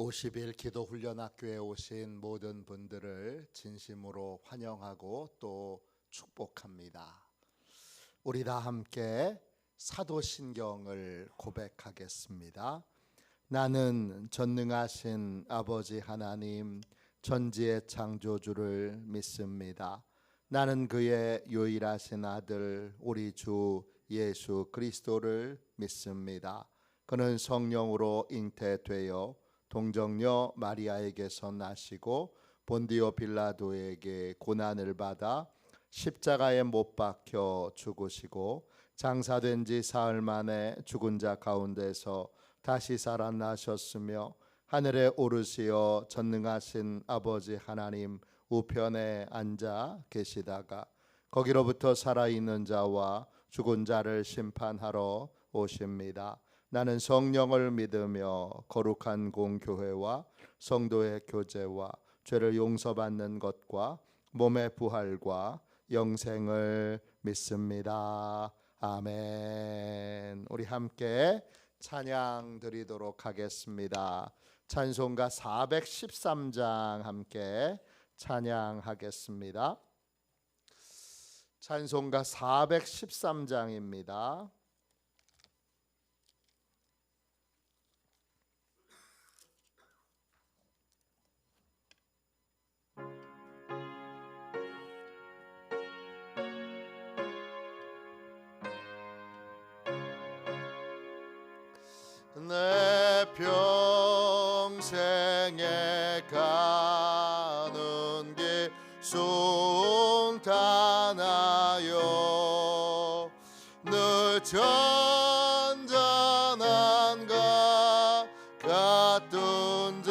50일 기도훈련학교에 오신 모든 분들을 진심으로 환영하고 또 축복합니다. 우리 다 함께 사도신경을 고백하겠습니다. 나는 전능하신 아버지 하나님 전지의 창조주를 믿습니다. 나는 그의 유일하신 아들 우리 주 예수 그리스도를 믿습니다. 그는 성령으로 잉태되어 동정녀 마리아에게서 나시고 본디오 빌라도에게 고난을 받아 십자가에 못 박혀 죽으시고 장사된 지 사흘 만에 죽은 자 가운데서 다시 살아나셨으며 하늘에 오르시어 전능하신 아버지 하나님 우편에 앉아 계시다가 거기로부터 살아있는 자와 죽은 자를 심판하러 오십니다. 나는 성령을 믿으며 거룩한 공교회와 성도의 교제와 죄를 용서받는 것과 몸의 부활과 영생을 믿습니다. 아멘. 우리 함께 찬양 드리도록 하겠습니다. 찬송가 413장 함께 찬양하겠습니다. 찬송가 413장입니다. 내 평생에 가는 길 순탄하여 늘 전전한 것 같든지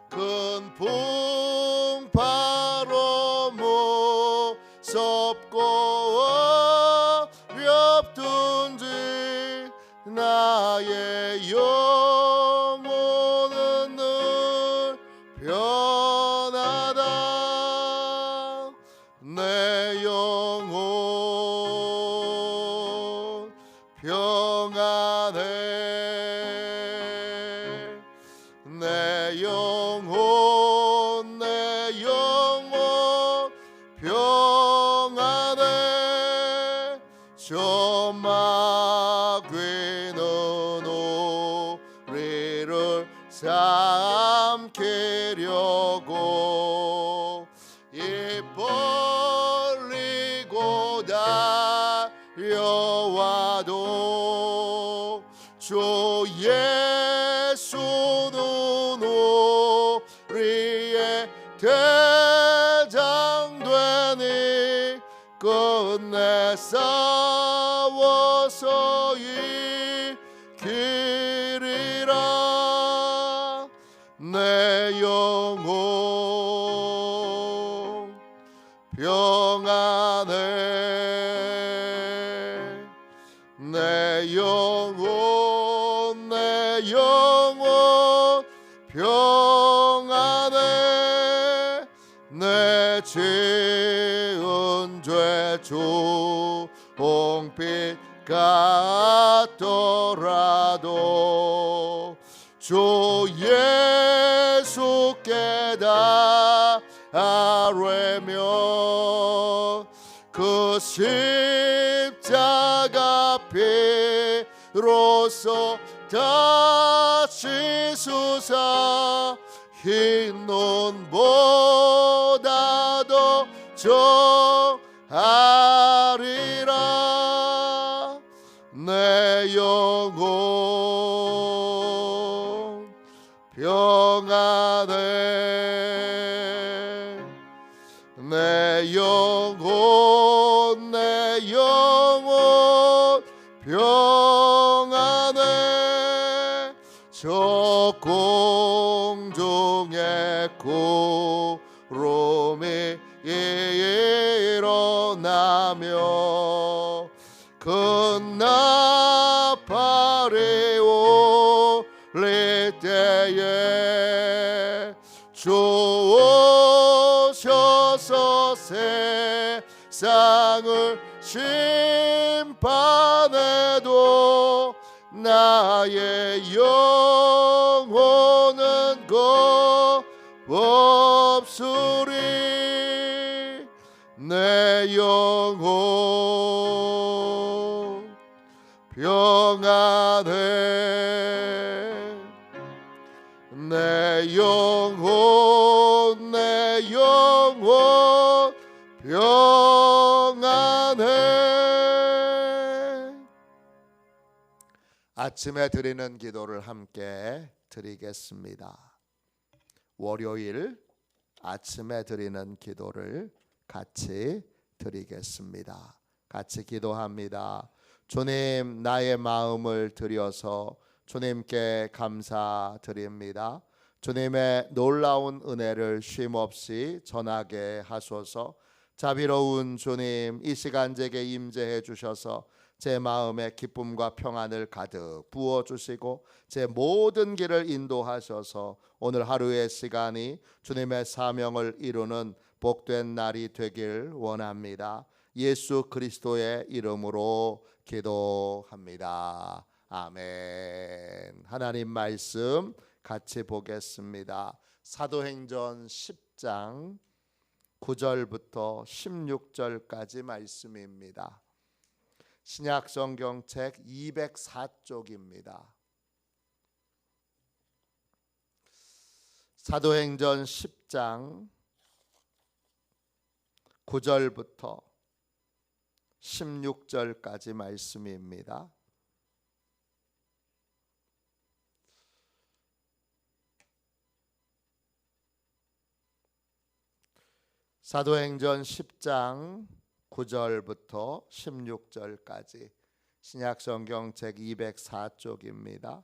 큰 풍파로 무섭고 어렵든지 나의 영혼은 늘 편하다. 내 영혼 평안해. 내 영혼 평안해. 저마귀는 우리를 삼키려고 입 벌리고 달려와도 주 예수는 우리의 대장 되니 끝내 싸워서 이기리라. 내 영혼 평안해. 내 영혼 평안해. 내 지은 죄 주홍빛 같더라도 주 예수께 다 아뢰며 그 십자가 피로써 다시 수사 흰 눈보다도 정하리라. 내 영혼 평안해. 내 영혼 평안해. 저 공중의 구름이 일어나며 큰 나팔이 울릴 때에 주 오셔서 세상을 심판해도 나의 영혼은 겁없으리 내 영혼 평안해 내 영혼 평안해. 아침에 드리는 기도를 함께 드리겠습니다. 월요일 아침에 드리는 기도를 같이 드리겠습니다. 같이 기도합니다. 주님, 나의 마음을 드려서 주님께 감사드립니다. 주님의 놀라운 은혜를 쉼없이 전하게 하소서. 자비로운 주님, 이 시간 제게 임재해 주셔서 제 마음에 기쁨과 평안을 가득 부어주시고 제 모든 길을 인도하셔서 오늘 하루의 시간이 주님의 사명을 이루는 복된 날이 되길 원합니다. 예수 그리스도의 이름으로 기도합니다. 아멘. 하나님 말씀 같이 보겠습니다. 사도행전 10장 9절부터 16절까지 말씀입니다. 신약성경책 204쪽입니다. 사도행전 10장 9절부터 16절까지 말씀입니다. 사도행전 10장 9절부터 16절까지 신약성경 책204쪽입니다.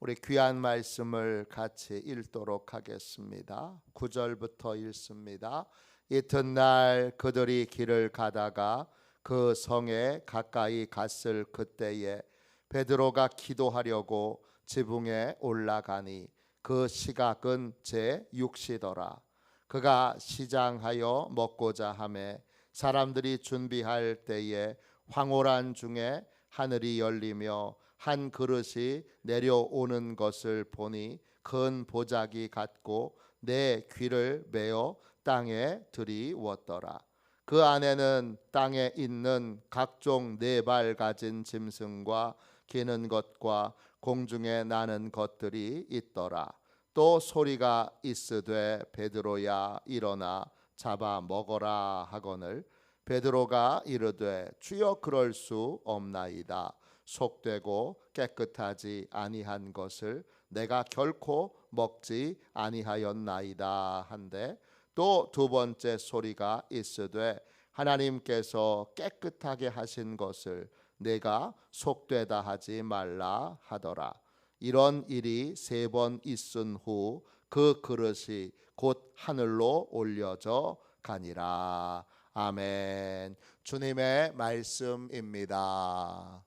우리 귀한 말씀을 같이 읽도록 하겠습니다. 9절부터 읽습니다. 이튿날 그들이 길을 가다가 그 성에 가까이 갔을 그때에 베드로가 기도하려고 지붕에 올라가니 그 시각은 제6시더라. 그가 시장하여 먹고자 하매 사람들이 준비할 때에 황홀한 중에 하늘이 열리며 한 그릇이 내려오는 것을 보니 큰 보자기 같고 내 귀를 메어 땅에 들이웠더라. 그 안에는 땅에 있는 각종 네 발 가진 짐승과 기는 것과 공중에 나는 것들이 있더라. 또 소리가 있으되 베드로야 일어나 잡아 먹어라 하거늘 베드로가 이르되 주여 그럴 수 없나이다. 속되고 깨끗하지 아니한 것을 내가 결코 먹지 아니하였나이다 한데 또 두 번째 소리가 있으되 하나님께서 깨끗하게 하신 것을 내가 속되다 하지 말라 하더라. 이런 일이 3번 있은 후 그 그릇이 곧 하늘로 올려져 가니라. 아멘. 주님의 말씀입니다.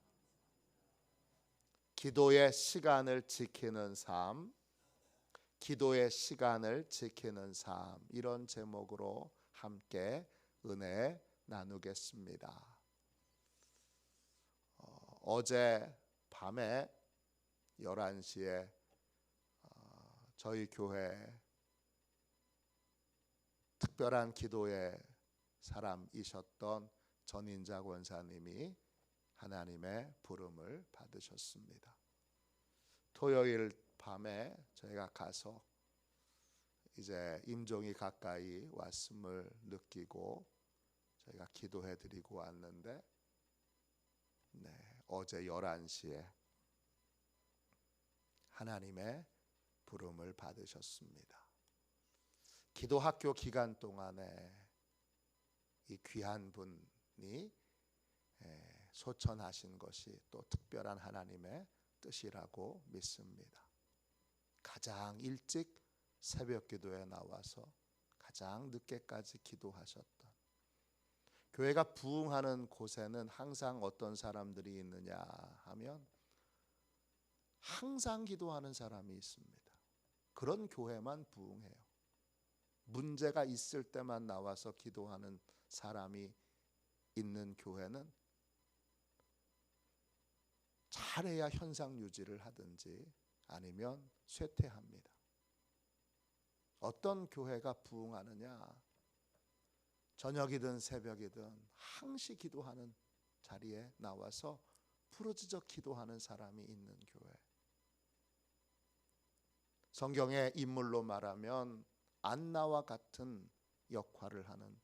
기도의 시간을 지키는 삶, 기도의 시간을 지키는 삶, 이런 제목으로 함께 은혜 나누겠습니다. 어제 밤에 11시에 저희 교회 특별한 기도의 사람이셨던 전인자 권사님이 하나님의 부름을 받으셨습니다. 토요일 밤에 저희가 가서 이제 임종이 가까이 왔음을 느끼고 저희가 기도해 드리고 왔는데 어제 11시에 하나님의 부름을 받으셨습니다. 기도학교 기간 동안에 이 귀한 분이 소천하신 것이 또 특별한 하나님의 뜻이라고 믿습니다. 가장 일찍 새벽 기도에 나와서 가장 늦게까지 기도하셨던, 교회가 부흥하는 곳에는 항상 어떤 사람들이 있느냐 하면 항상 기도하는 사람이 있습니다. 그런 교회만 부흥해요. 문제가 있을 때만 나와서 기도하는 사람이 있는 교회는 잘해야 현상 유지를 하든지 아니면 쇠퇴합니다. 어떤 교회가 부흥하느냐? 저녁이든 새벽이든 항시 기도하는 자리에 나와서 부르짖어 기도하는 사람이 있는 교회. 성경의 인물로 말하면 안나와 같은 역할을 하는,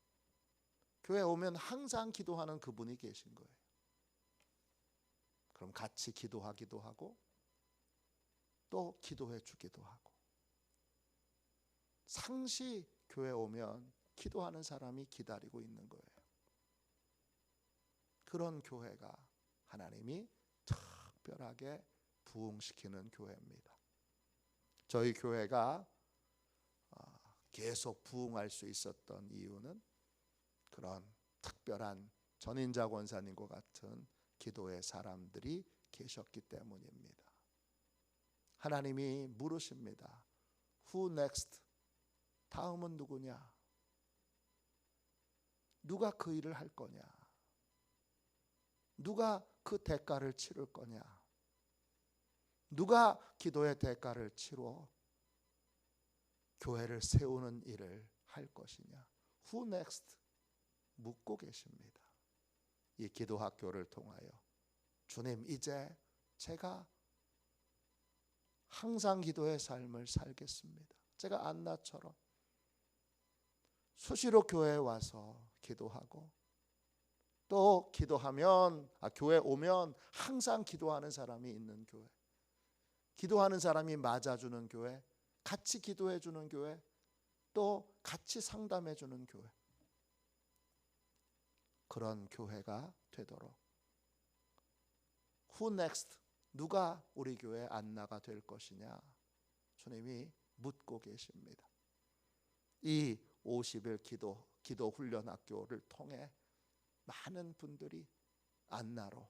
교회 오면 항상 기도하는 그분이 계신 거예요. 그럼 같이 기도하기도 하고 또 기도해 주기도 하고, 상시 교회 오면 기도하는 사람이 기다리고 있는 거예요. 그런 교회가 하나님이 특별하게 부흥시키는 교회입니다. 저희 교회가 계속 부흥할 수 있었던 이유는 그런 특별한 전인자 권사님과 같은 기도의 사람들이 계셨기 때문입니다. 하나님이 물으십니다. Who next? 다음은 누구냐? 누가 그 일을 할 거냐? 누가 그 대가를 치를 거냐? 누가 기도의 대가를 치러 교회를 세우는 일을 할 것이냐? Who next? 묻고 계십니다. 이 기도학교를 통하여 주님, 이제 제가 항상 기도의 삶을 살겠습니다. 제가 안나처럼 수시로 교회에 와서 기도하고 또 기도하면 교회 오면 항상 기도하는 사람이 있는 교회, 기도하는 사람이 맞아주는 교회, 같이 기도해 주는 교회, 또 같이 상담해 주는 교회, 그런 교회가 되도록 Who next? 누가 우리 교회 안나가 될 것이냐? 주님이 묻고 계십니다. 이 50일 기도 훈련 학교를 통해 많은 분들이 안나로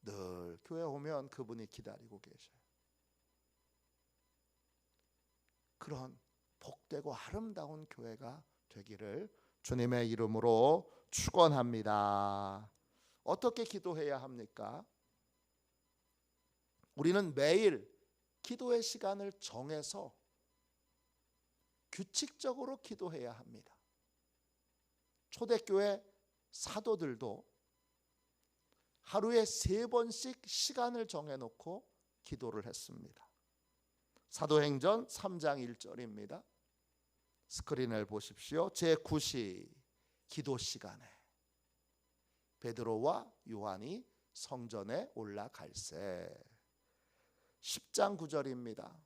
늘 교회 오면 그분이 기다리고 계셔요. 그런 복되고 아름다운 교회가 되기를 주님의 이름으로 축원합니다. 어떻게 기도해야 합니까? 우리는 매일 기도의 시간을 정해서 규칙적으로 기도해야 합니다. 초대교회 사도들도 하루에 3번씩 시간을 정해놓고 기도를 했습니다. 사도행전 3장 1절입니다. 스크린을 보십시오. 제9시 기도 시간에 베드로와 요한이 성전에 올라갈새. 10장 9절입니다.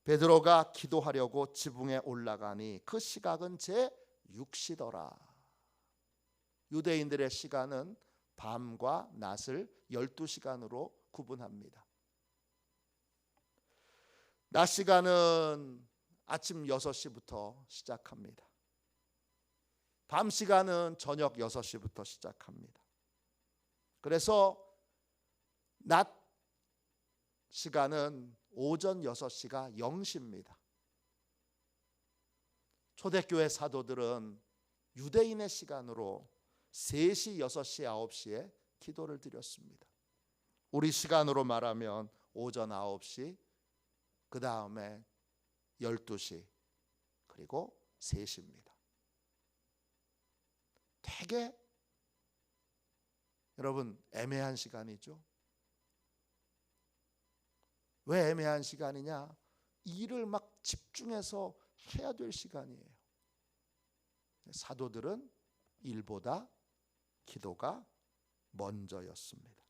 베드로가 기도하려고 지붕에 올라가니 그 시각은 제6시더라. 유대인들의 시간은 밤과 낮을 12시간으로 구분합니다. 낮 시간은 아침 6시부터 시작합니다. 밤 시간은 저녁 6시부터 시작합니다. 그래서 낮 시간은 오전 6시가 0시입니다. 초대교회 사도들은 유대인의 시간으로 3시, 6시, 9시에 기도를 드렸습니다. 우리 시간으로 말하면 오전 9시, 그 다음에 12시, 그리고 3시입니다. 되게 여러분 애매한 시간이죠. 왜 애매한 시간이냐? 일을 막 집중해서 해야 될 시간이에요. 사도들은 일보다 기도가 먼저였습니다.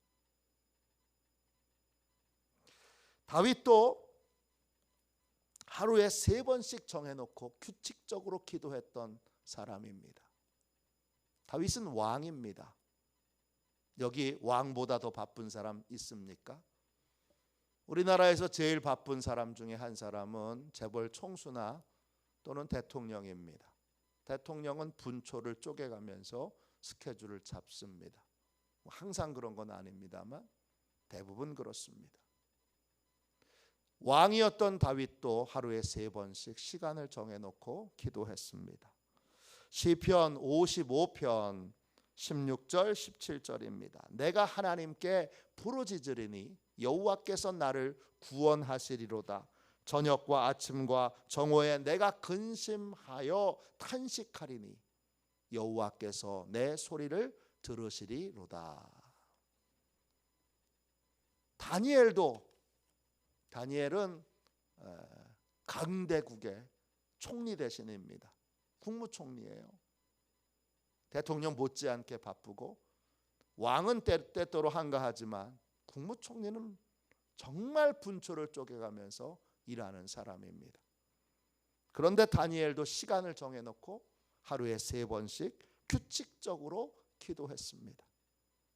다윗도 하루에 3번씩 정해놓고 규칙적으로 기도했던 사람입니다. 다윗은 왕입니다. 여기 왕보다 더 바쁜 사람 있습니까? 우리나라에서 제일 바쁜 사람 중에 한 사람은 재벌 총수나 또는 대통령입니다. 대통령은 분초를 쪼개가면서 스케줄을 잡습니다. 항상 그런 건 아닙니다만 대부분 그렇습니다. 왕이었던 다윗도 하루에 3번씩 시간을 정해놓고 기도했습니다. 시편 55편 16절 17절입니다. 내가 하나님께 부르짖으리니 여호와께서 나를 구원하시리로다. 저녁과 아침과 정오에 내가 근심하여 탄식하리니 여호와께서 내 소리를 들으시리로다. 다니엘은 강대국의 총리 대신입니다. 국무총리예요. 대통령 못지않게 바쁘고 왕은 때때로 한가하지만 국무총리는 정말 분초를 쪼개가면서 일하는 사람입니다. 그런데 다니엘도 시간을 정해놓고 하루에 3번씩 규칙적으로 기도했습니다.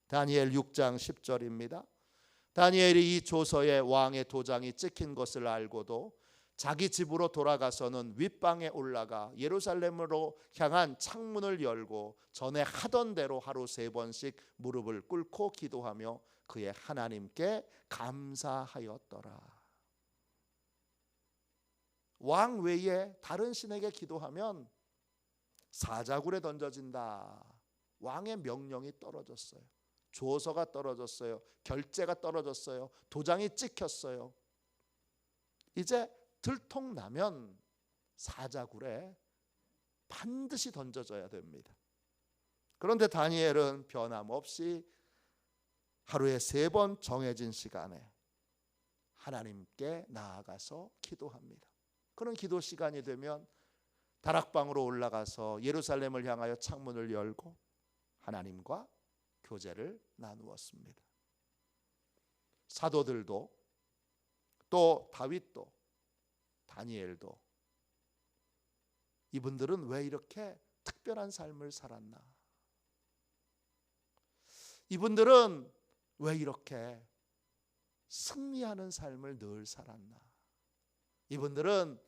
다니엘 6장 10절입니다. 다니엘이 이 조서에 왕의 도장이 찍힌 것을 알고도 자기 집으로 돌아가서는 윗방에 올라가 예루살렘으로 향한 창문을 열고 전에 하던 대로 하루 3번씩 무릎을 꿇고 기도하며 그의 하나님께 감사하였더라. 왕 외에 다른 신에게 기도하면 사자굴에 던져진다. 왕의 명령이 떨어졌어요. 조서가 떨어졌어요. 결제가 떨어졌어요. 도장이 찍혔어요. 이제 들통나면 사자굴에 반드시 던져져야 됩니다. 그런데 다니엘은 변함없이 하루에 3번 정해진 시간에 하나님께 나아가서 기도합니다. 그런 기도 시간이 되면 다락방으로 올라가서 예루살렘을 향하여 창문을 열고 하나님과 교제를 나누었습니다. 사도들도 또 다윗도 다니엘도 이분들은 왜 이렇게 특별한 삶을 살았나? 이분들은 왜 이렇게 승리하는 삶을 늘 살았나? 이분들은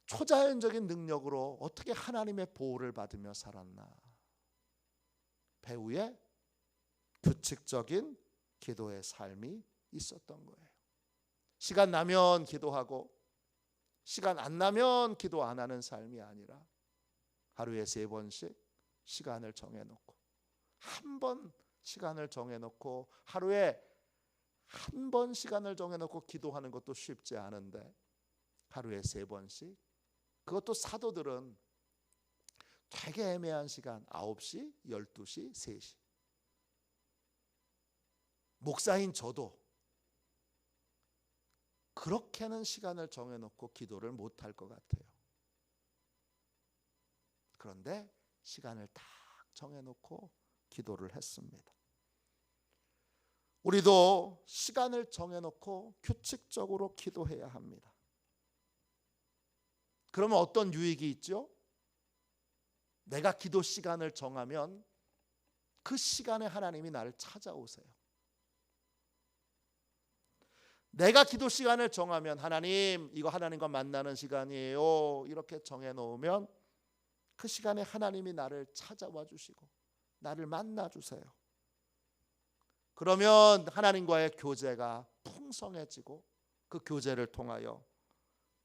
초자연적인 능력으로 어떻게 하나님의 보호를 받으며 살았나? 배후에 규칙적인 기도의 삶이 있었던 거예요. 시간 나면 기도하고 시간 안 나면 기도 안 하는 삶이 아니라 하루에 3번씩 시간을 정해놓고 한 번 시간을 정해놓고 하루에 한 번 시간을 정해놓고 기도하는 것도 쉽지 않은데 하루에 3번씩, 그것도 사도들은 되게 애매한 시간 9시, 12시, 3시. 목사인 저도 그렇게는 시간을 정해놓고 기도를 못할 것 같아요. 그런데 시간을 딱 정해놓고 기도를 했습니다. 우리도 시간을 정해놓고 규칙적으로 기도해야 합니다. 그러면 어떤 유익이 있죠? 내가 기도 시간을 정하면 그 시간에 하나님이 나를 찾아오세요. 내가 기도 시간을 정하면 하나님, 이거 하나님과 만나는 시간이에요. 이렇게 정해놓으면 그 시간에 하나님이 나를 찾아와 주시고 나를 만나 주세요. 그러면 하나님과의 교제가 풍성해지고 그 교제를 통하여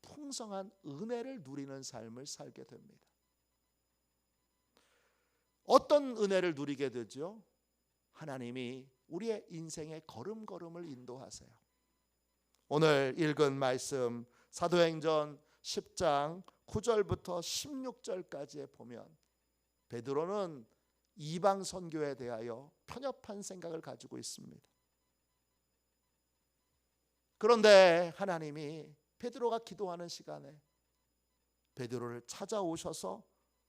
풍성한 은혜를 누리는 삶을 살게 됩니다. 어떤 은혜를 누리게 되죠? 하나님이 우리의 인생의 걸음걸음을 인도하세요. 오늘 읽은 말씀 사도행전 10장 9절부터 16절까지에 보면 베드로는 이방 선교에 대하여 편협한 생각을 가지고 있습니다. 그런데 하나님이 베드로가 기도하는 시간에 베드로를 찾아오셔서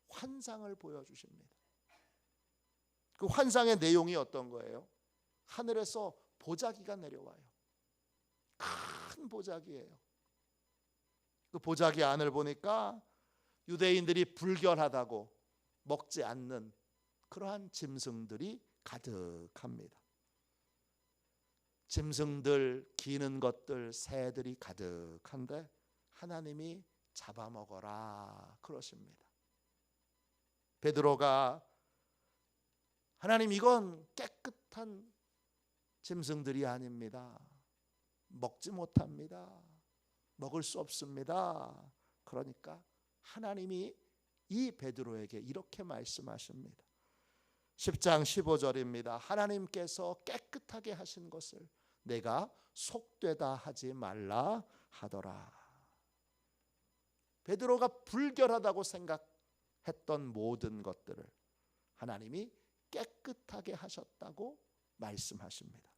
환상을 보여주십니다. 그 환상의 내용이 어떤 거예요? 하늘에서 보자기가 내려와요. 큰 보자기예요. 그 보자기 안을 보니까 유대인들이 불결하다고 먹지 않는 그러한 짐승들이 가득합니다. 짐승들, 기는 것들, 새들이 가득한데 하나님이 잡아먹어라 그러십니다. 베드로가 하나님, 이건 깨끗한 짐승들이 아닙니다. 먹지 못합니다. 먹을 수 없습니다. 그러니까 하나님이 이 베드로에게 이렇게 말씀하십니다. 10장 15절입니다. 하나님께서 깨끗하게 하신 것을 내가 속되다 하지 말라 하더라. 베드로가 불결하다고 생각했던 모든 것들을 하나님이 깨끗하게 하셨다고 말씀하십니다.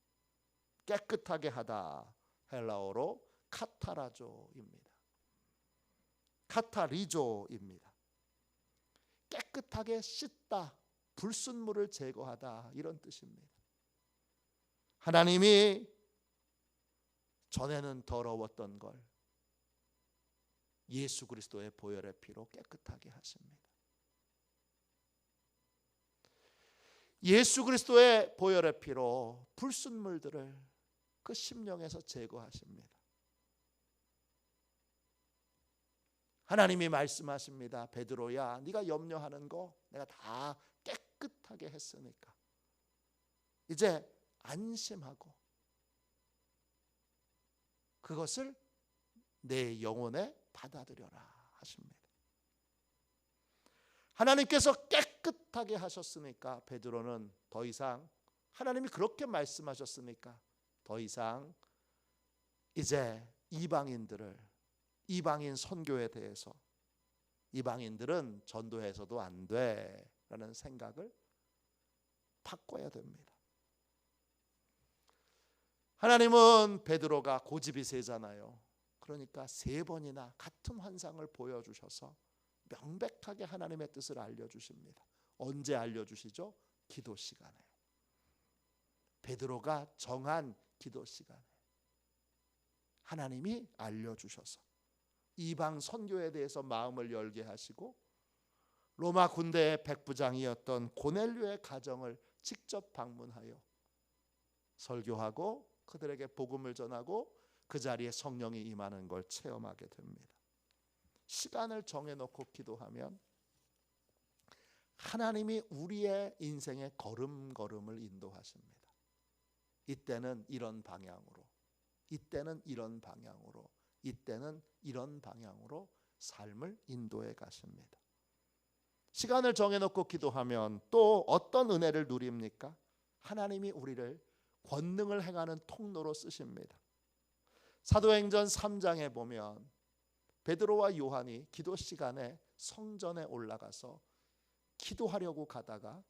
깨끗하게 하다, 헬라어로 카타라조입니다. 카타리조입니다. 깨끗하게 씻다, 불순물을 제거하다, 이런 뜻입니다. 하나님이 전에는 더러웠던 걸 예수 그리스도의 보혈의 피로 깨끗하게 하십니다. 예수 그리스도의 보혈의 피로 불순물들을 그 심령에서 제거하십니다. 하나님이 말씀하십니다. 베드로야, 네가 염려하는 거 내가 다 깨끗하게 했으니까 이제 안심하고 그것을 내 영혼에 받아들여라 하십니다. 하나님께서 깨끗하게 하셨으니까 베드로는 더 이상, 하나님이 그렇게 말씀하셨으니까 더 이상 이제 이방인 선교에 대해서 이방인들은 전도해서도 안 돼라는 생각을 바꿔야 됩니다. 하나님은 베드로가 고집이 세잖아요. 그러니까 3번이나 같은 환상을 보여주셔서 명백하게 하나님의 뜻을 알려주십니다. 언제 알려주시죠? 기도 시간에. 베드로가 정한 기도 시간에 하나님이 알려주셔서 이방 선교에 대해서 마음을 열게 하시고 로마 군대의 백부장이었던 고넬료의 가정을 직접 방문하여 설교하고 그들에게 복음을 전하고 그 자리에 성령이 임하는 걸 체험하게 됩니다. 시간을 정해놓고 기도하면 하나님이 우리의 인생의 걸음걸음을 인도하십니다. 이때는 이런 방향으로, 이때는 이런 방향으로, 이때는 이런 방향으로 삶을 인도해 가십니다. 시간을 정해놓고 기도하면 또 어떤 은혜를 누립니까? 하나님이 우리를 권능을 행하는 통로로 쓰십니다. 사도행전 3장에 보면 베드로와 요한이 기도 시간에 성전에 올라가서 기도하려고 가다가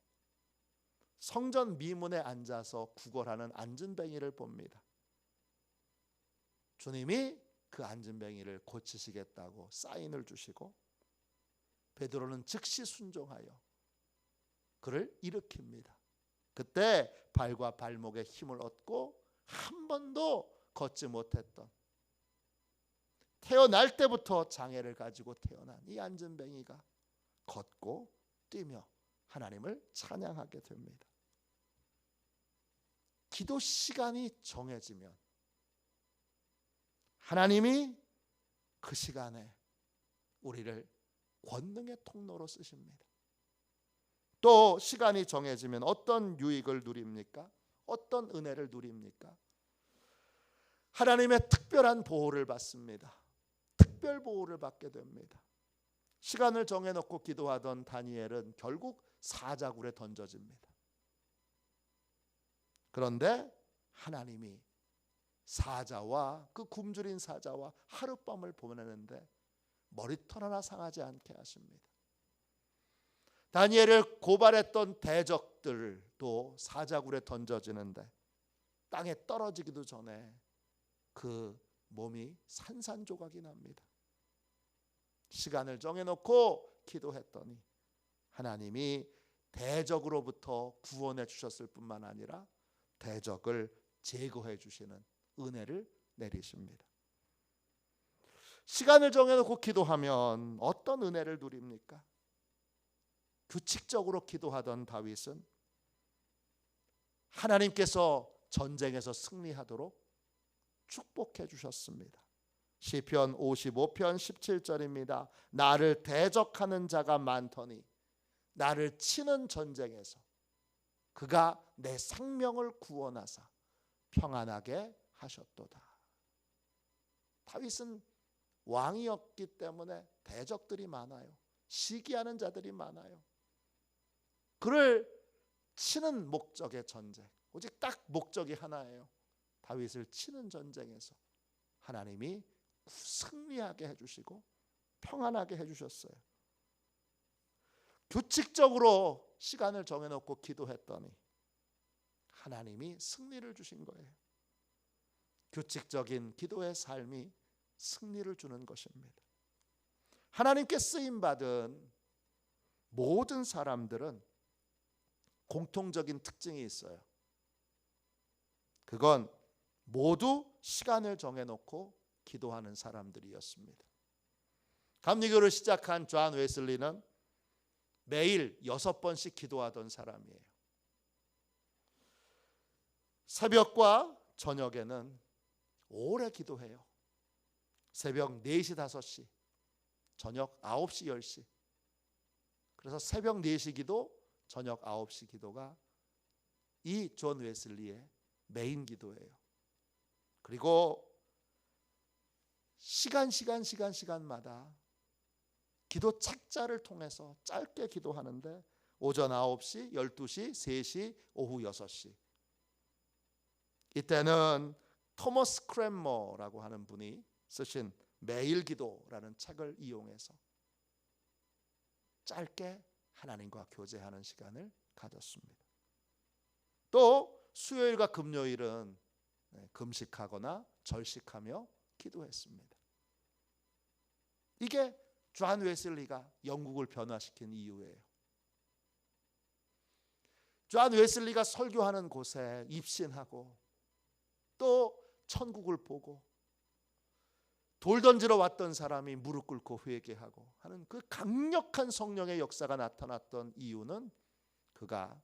성전 미문에 앉아서 구걸하는 안진뱅이를 봅니다. 주님이 그 안진뱅이를 고치시겠다고 사인을 주시고 베드로는 즉시 순종하여 그를 일으킵니다. 그때 발과 발목에 힘을 얻고 한 번도 걷지 못했던, 태어날 때부터 장애를 가지고 태어난 이 안진뱅이가 걷고 뛰며 하나님을 찬양하게 됩니다. 기도 시간이 정해지면 하나님이 그 시간에 우리를 권능의 통로로 쓰십니다. 또 시간이 정해지면 어떤 유익을 누립니까? 어떤 은혜를 누립니까? 하나님의 특별한 보호를 받습니다. 특별 보호를 받게 됩니다. 시간을 정해놓고 기도하던 다니엘은 결국 사자굴에 던져집니다. 그런데 하나님이 사자와 그 굶주린 사자와 하룻밤을 보내는데 머리털 하나 상하지 않게 하십니다. 다니엘을 고발했던 대적들도 사자굴에 던져지는데 땅에 떨어지기도 전에 그 몸이 산산조각이 납니다. 시간을 정해놓고 기도했더니 하나님이 대적으로부터 구원해 주셨을 뿐만 아니라 대적을 제거해 주시는 은혜를 내리십니다. 시간을 정해놓고 기도하면 어떤 은혜를 누립니까? 규칙적으로 기도하던 다윗은 하나님께서 전쟁에서 승리하도록 축복해 주셨습니다. 시편 55편 17절입니다. 나를 대적하는 자가 많더니 나를 치는 전쟁에서 그가 내 생명을 구원하사 평안하게 하셨도다. 다윗은 왕이었기 때문에 대적들이 많아요. 시기하는 자들이 많아요. 그를 치는 목적의 전쟁. 오직 딱 목적이 하나예요. 다윗을 치는 전쟁에서 하나님이 승리하게 해주시고 평안하게 해주셨어요. 규칙적으로 시간을 정해놓고 기도했더니 하나님이 승리를 주신 거예요. 규칙적인 기도의 삶이 승리를 주는 것입니다. 하나님께 쓰임받은 모든 사람들은 공통적인 특징이 있어요. 그건 모두 시간을 정해놓고 기도하는 사람들이었습니다. 감리교를 시작한 존 웨슬리는 매일 6번씩 기도하던 사람이에요. 새벽과 저녁에는 오래 기도해요. 새벽 4시, 5시, 저녁 9시, 10시. 그래서 새벽 4시 기도, 저녁 9시 기도가 이 존 웨슬리의 메인 기도예요. 그리고 시간마다 기도 책자를 통해서 짧게 기도하는데 오전 9시, 12시, 3시, 오후 6시. 이때는 토머스 크랜머라고 하는 분이 쓰신 매일 기도라는 책을 이용해서 짧게 하나님과 교제하는 시간을 가졌습니다. 또 수요일과 금요일은 금식하거나 절식하며 기도했습니다. 이게 존 웨슬리가 영국을 변화시킨 이유예요. 존 웨슬리가 설교하는 곳에 입신하고 또 천국을 보고 돌 던지러 왔던 사람이 무릎 꿇고 회개하고 하는 그 강력한 성령의 역사가 나타났던 이유는 그가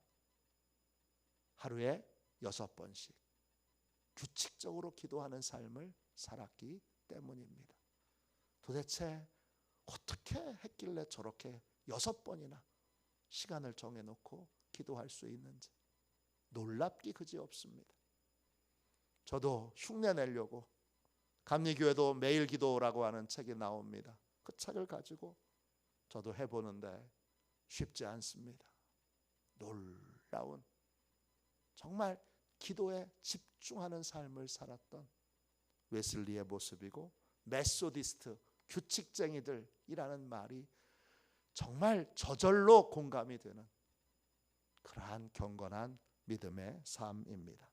하루에 6번씩 규칙적으로 기도하는 삶을 살았기 때문입니다. 도대체 어떻게 했길래 저렇게 6번이나 시간을 정해놓고 기도할 수 있는지 놀랍기 그지없습니다. 저도 흉내 내려고 감리교회도 매일 기도라고 하는 책이 나옵니다. 그 책을 가지고 저도 해보는데 쉽지 않습니다. 놀라운 정말 기도에 집중하는 삶을 살았던 웨슬리의 모습이고 메소디스트 규칙쟁이들이라는 말이 정말 저절로 공감이 되는 그러한 경건한 믿음의 삶입니다.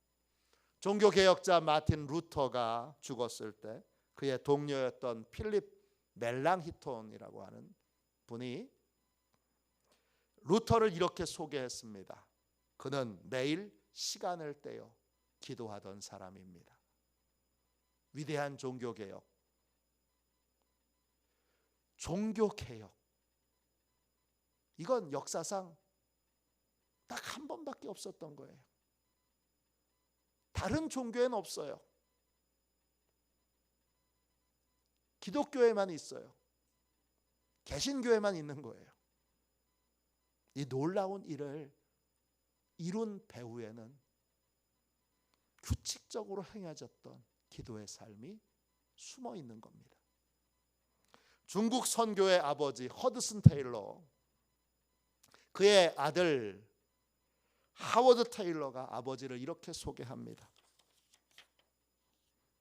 종교개혁자 마틴 루터가 죽었을 때 그의 동료였던 필립 멜랑히톤이라고 하는 분이 루터를 이렇게 소개했습니다. 그는 매일 시간을 떼어 기도하던 사람입니다. 위대한 종교개혁, 이건 역사상 딱 한 번밖에 없었던 거예요. 다른 종교에는 없어요. 기독교에만 있어요. 개신교에만 있는 거예요. 이 놀라운 일을 이룬 배후에는 규칙적으로 행해졌던 기도의 삶이 숨어 있는 겁니다. 중국 선교의 아버지 허드슨 테일러, 그의 아들 하워드 테일러가 아버지를 이렇게 소개합니다.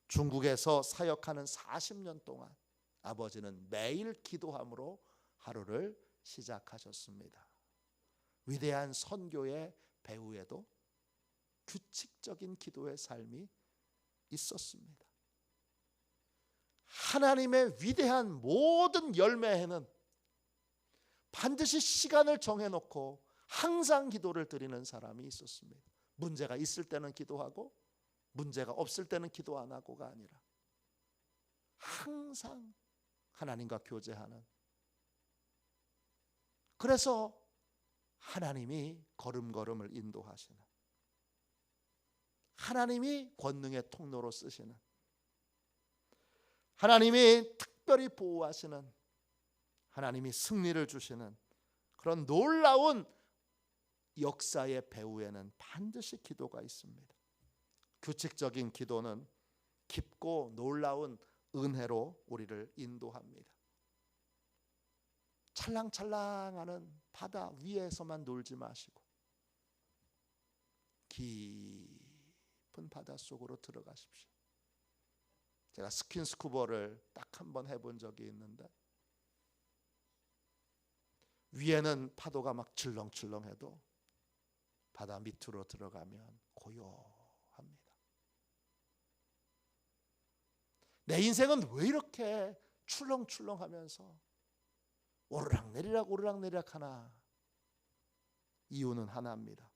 중국에서 사역하는 40년 동안 아버지는 매일 기도함으로 하루를 시작하셨습니다. 위대한 선교의 배후에도 규칙적인 기도의 삶이 있었습니다. 하나님의 위대한 모든 열매에는 반드시 시간을 정해놓고 항상 기도를 드리는 사람이 있었습니다. 문제가 있을 때는 기도하고 문제가 없을 때는 기도 안 하고가 아니라 항상 하나님과 교제하는, 그래서 하나님이 걸음걸음을 인도하시는, 하나님이 권능의 통로로 쓰시는, 하나님이 특별히 보호하시는, 하나님이 승리를 주시는 그런 놀라운 역사의 배후에는 반드시 기도가 있습니다. 규칙적인 기도는 깊고 놀라운 은혜로 우리를 인도합니다. 찰랑찰랑하는 바다 위에서만 놀지 마시고 깊은 바닷속으로 들어가십시오. 제가 스킨스쿠버를 딱 한 번 해본 적이 있는데 위에는 파도가 막 출렁출렁해도 바다 밑으로 들어가면 고요합니다. 내 인생은 왜 이렇게 출렁출렁하면서 오르락내리락 오르락내리락 하나? 이유는 하나입니다.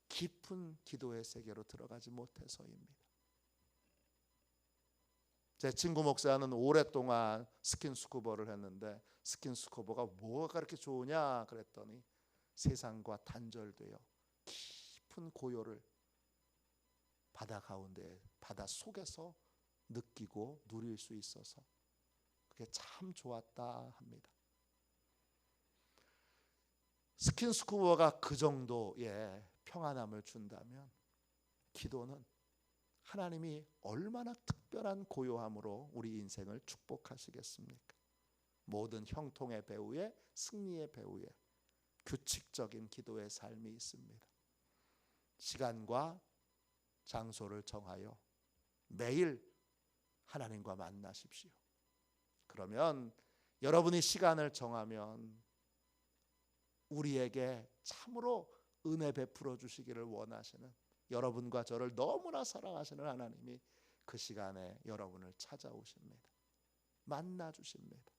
깊은 기도의 세계로 들어가지 못해서입니다. 제 친구 목사는 오랫동안 스킨스쿠버를 했는데 스킨스쿠버가 뭐가 그렇게 좋으냐 그랬더니 세상과 단절되어 깊은 고요를 바다 가운데, 바다 속에서 느끼고 누릴 수 있어서 그게 참 좋았다 합니다. 스킨스쿠버가 그 정도의 평안함을 준다면 기도는 하나님이 얼마나 특별한 고요함으로 우리 인생을 축복하시겠습니까? 모든 형통의 배후에, 승리의 배후에 규칙적인 기도의 삶이 있습니다. 시간과 장소를 정하여 매일 하나님과 만나십시오. 그러면 여러분이 시간을 정하면 우리에게 참으로 은혜 베풀어 주시기를 원하시는, 여러분과 저를 너무나 사랑하시는 하나님이 그 시간에 여러분을 찾아오십니다. 만나 주십니다.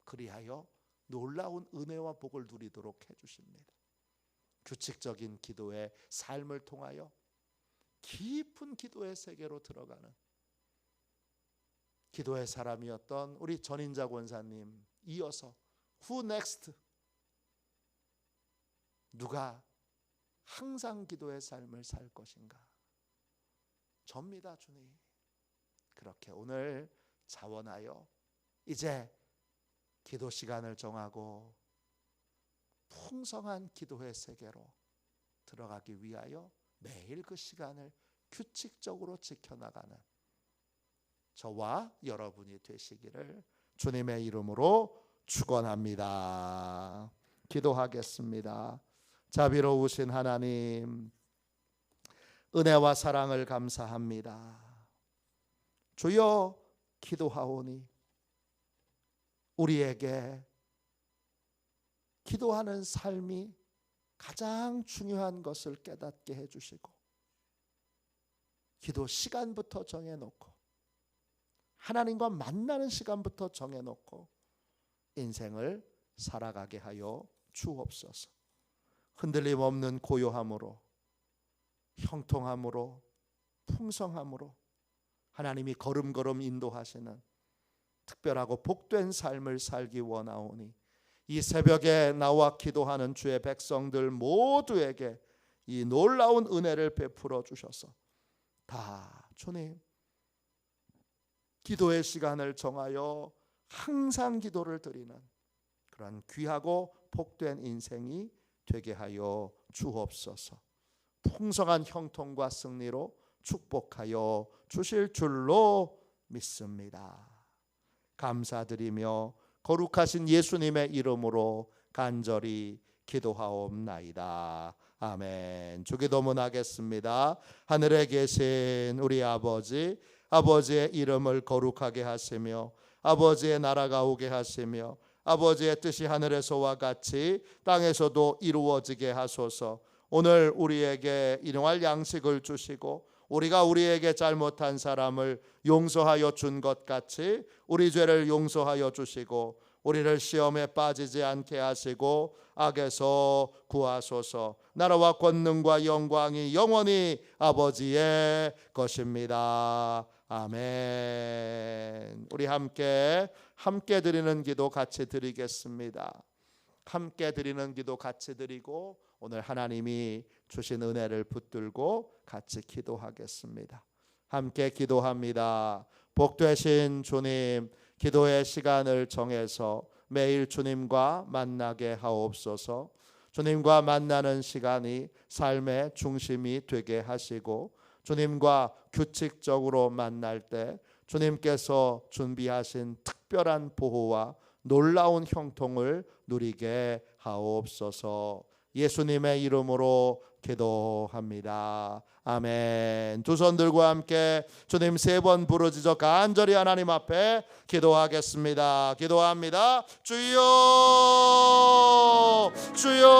그리하여 놀라운 은혜와 복을 누리도록 해주십니다. 규칙적인 기도의 삶을 통하여 깊은 기도의 세계로 들어가는 기도의 사람이었던 우리 전인자 권사님, 이어서 Who next? 누가 항상 기도의 삶을 살 것인가? 접니다, 주님. 그렇게 오늘 자원하여 이제 기도 시간을 정하고 풍성한 기도의 세계로 들어가기 위하여 매일 그 시간을 규칙적으로 지켜나가는 저와 여러분이 되시기를 주님의 이름으로 축원합니다. 기도하겠습니다. 자비로우신 하나님, 은혜와 사랑을 감사합니다. 주여, 기도하오니 우리에게 기도하는 삶이 가장 중요한 것을 깨닫게 해주시고 기도 시간부터 정해놓고 하나님과 만나는 시간부터 정해놓고 인생을 살아가게 하여 주옵소서. 흔들림 없는 고요함으로, 형통함으로, 풍성함으로 하나님이 걸음걸음 인도하시는 특별하고 복된 삶을 살기 원하오니 이 새벽에 나와 기도하는 주의 백성들 모두에게 이 놀라운 은혜를 베풀어 주셔서 다 주님 기도의 시간을 정하여 항상 기도를 드리는 그런 귀하고 복된 인생이 되게 하여 주옵소서. 풍성한 형통과 승리로 축복하여 주실 줄로 믿습니다. 감사드리며 거룩하신 예수님의 이름으로 간절히 기도하옵나이다. 아멘. 주기도문하겠습니다. 하늘에 계신 우리 아버지, 아버지의 이름을 거룩하게 하시며 아버지의 나라가 오게 하시며 아버지의 뜻이 하늘에서와 같이 땅에서도 이루어지게 하소서. 오늘 우리에게 일용할 양식을 주시고 우리가 우리에게 잘못한 사람을 용서하여 준 것 같이 우리 죄를 용서하여 주시고 우리를 시험에 빠지지 않게 하시고 악에서 구하소서. 나라와 권능과 영광이 영원히 아버지의 것입니다. 아멘. 우리 함께 드리는 기도 같이 드리겠습니다. 함께 드리는 기도 같이 드리고 오늘 하나님이 주신 은혜를 붙들고 같이 기도하겠습니다. 함께 기도합니다. 복되신 주님, 기도의 시간을 정해서 매일 주님과 만나게 하옵소서. 주님과 만나는 시간이 삶의 중심이 되게 하시고 주님과 규칙적으로 만날 때 주님께서 준비하신 특별한 보호와 놀라운 형통을 누리게 하옵소서. 예수님의 이름으로 기도합니다. 아멘. 두 손 들고 함께 주님 3번 부르짖어 간절히 하나님 앞에 기도하겠습니다. 기도합니다. 주여, 주여,